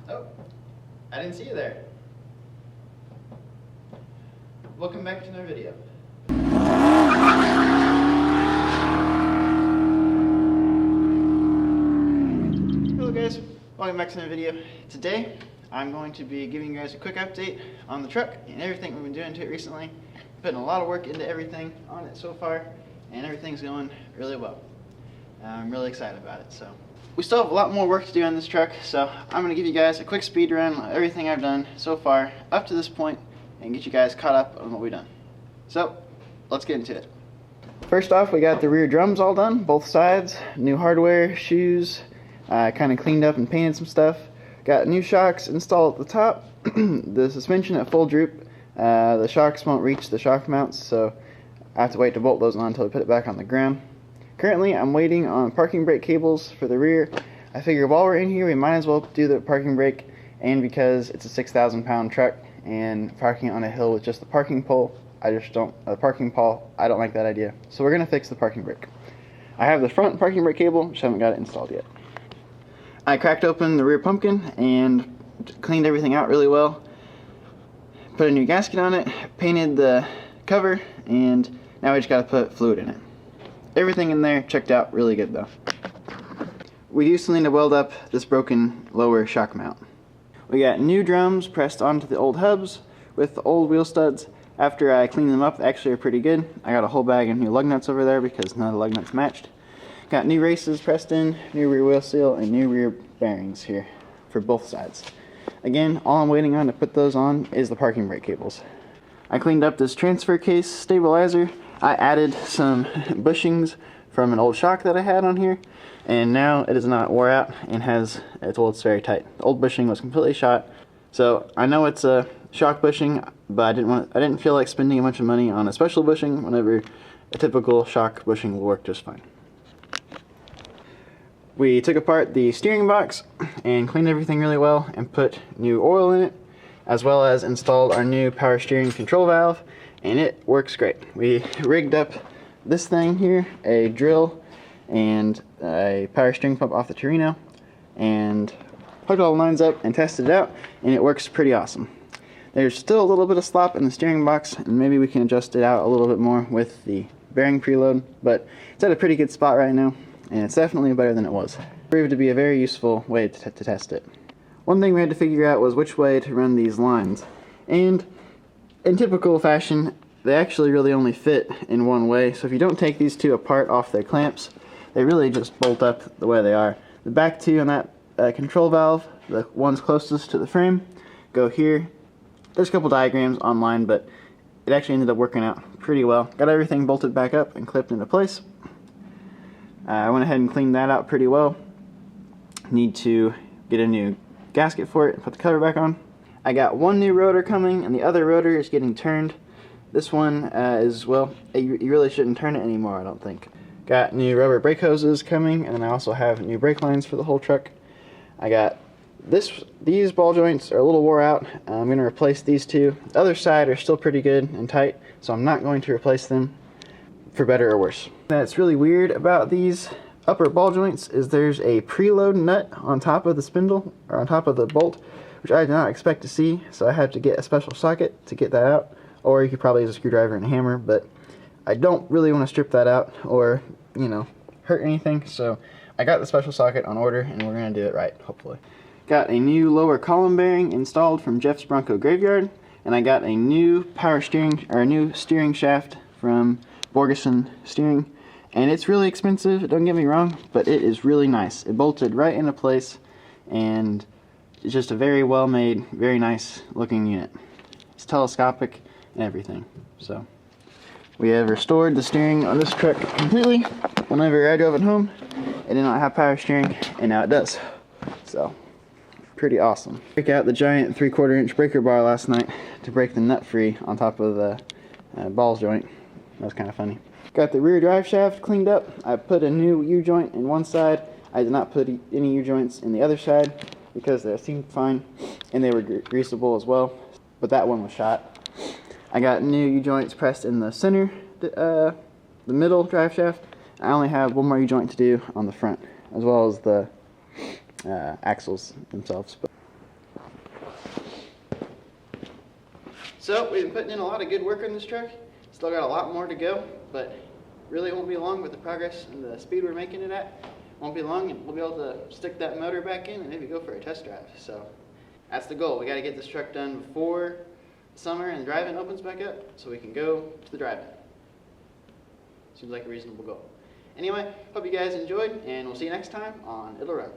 Oh, I didn't see you there. Welcome back to another video. Hello guys, welcome back to another video. Today, I'm going to be giving you guys a quick update on the truck and everything we've been doing to it recently. Putting a lot of work into everything on it so far, and everything's going really well. I'm really excited about it. So we still have a lot more work to do on this truck, so I'm going to give you guys a quick speed run on everything I've done so far up to this point and get you guys caught up on what we've done. So let's get into it. First off, we got the rear drums all done, both sides, new hardware, shoes, kind of cleaned up and painted some stuff. Got new shocks installed at the top, the suspension at full droop. The shocks won't reach the shock mounts, so I have to wait to bolt those on until we put it back on the ground. Currently, I'm waiting on parking brake cables for the rear. I figure while we're in here, we might as well do the parking brake, and because it's a 6,000-pound truck and parking on a hill with just the parking pole, I don't like that idea. So we're gonna fix the parking brake. I have the front parking brake cable, just haven't got it installed yet. I cracked open the rear pumpkin and cleaned everything out really well. Put a new gasket on it, painted the cover, and now we just gotta put fluid in it. Everything in there checked out really good though. We do still need to weld up this broken lower shock mount. We got new drums pressed onto the old hubs with the old wheel studs. After I cleaned them up, they actually are pretty good. I got a whole bag of new lug nuts over there because none of the lug nuts matched. Got new races pressed in, new rear wheel seal, and new rear bearings here for both sides. Again, all I'm waiting on to put those on is the parking brake cables. I cleaned up this transfer case stabilizer. I added some bushings from an old shock that I had on here, and now it is not wore out and it's very tight. The old bushing was completely shot, so I know it's a shock bushing, but I didn't feel like spending a bunch of money on a special bushing whenever a typical shock bushing will work just fine. We took apart the steering box and cleaned everything really well and put new oil in it, as well as installed our new power steering control valve, and it works great. We rigged up this thing here, a drill and a power steering pump off the Torino, and hooked all the lines up and tested it out, and it works pretty awesome. There's still a little bit of slop in the steering box, and maybe we can adjust it out a little bit more with the bearing preload, but it's at a pretty good spot right now, and it's definitely better than it was. It proved to be a very useful way to test it. One thing we had to figure out was which way to run these lines, and in typical fashion, they actually really only fit in one way, so if you don't take these two apart off their clamps, they really just bolt up the way they are. The back two on that control valve, the ones closest to the frame, go here. There's a couple diagrams online, but it actually ended up working out pretty well. Got everything bolted back up and clipped into place. I went ahead and cleaned that out pretty well. Need to get a new gasket for it and put the cover back on. I got one new rotor coming, and the other rotor is getting turned. This one is, well, you really shouldn't turn it anymore, I don't think. Got new rubber brake hoses coming, and then I also have new brake lines for the whole truck. I got these ball joints are a little wore out. I'm going to replace these two. The other side are still pretty good and tight, so I'm not going to replace them, for better or worse. That's really weird about these upper ball joints is there's a preload nut on top of the spindle, or on top of the bolt, which I did not expect to see, so I had to get a special socket to get that out, or you could probably use a screwdriver and a hammer, but I don't really want to strip that out or, you know, hurt anything, so I got the special socket on order, and we're going to do it right, hopefully. Got a new lower column bearing installed from Jeff's Bronco Graveyard, and I got a new new steering shaft from Borgeson Steering, and it's really expensive, don't get me wrong, but it is really nice. It bolted right into place, and it's just a very well made, very nice looking unit. It's telescopic and everything. So we have restored the steering on this truck completely. Whenever I drove it home, it did not have power steering, and now it does. So pretty awesome. Break out the giant 3/4 inch breaker bar last night to break the nut free on top of the balls joint. That was kind of funny. Got the rear drive shaft cleaned up. I put a new U-joint in one side. I did not put any U-joints in the other side because they seemed fine, and they were greasable as well, but that one was shot. I got new U-joints pressed in the center, the middle drive shaft. I only have one more U-joint to do on the front, as well as the axles themselves. So we've been putting in a lot of good work on this truck. Still got a lot more to go, but really it won't be long with the progress and the speed we're making it at. Won't be long and we'll be able to stick that motor back in and maybe go for a test drive. So that's the goal. We got to get this truck done before summer and drive-in opens back up so we can go to the drive-in. Seems like a reasonable goal. Anyway, hope you guys enjoyed, and we'll see you next time on It'll Run.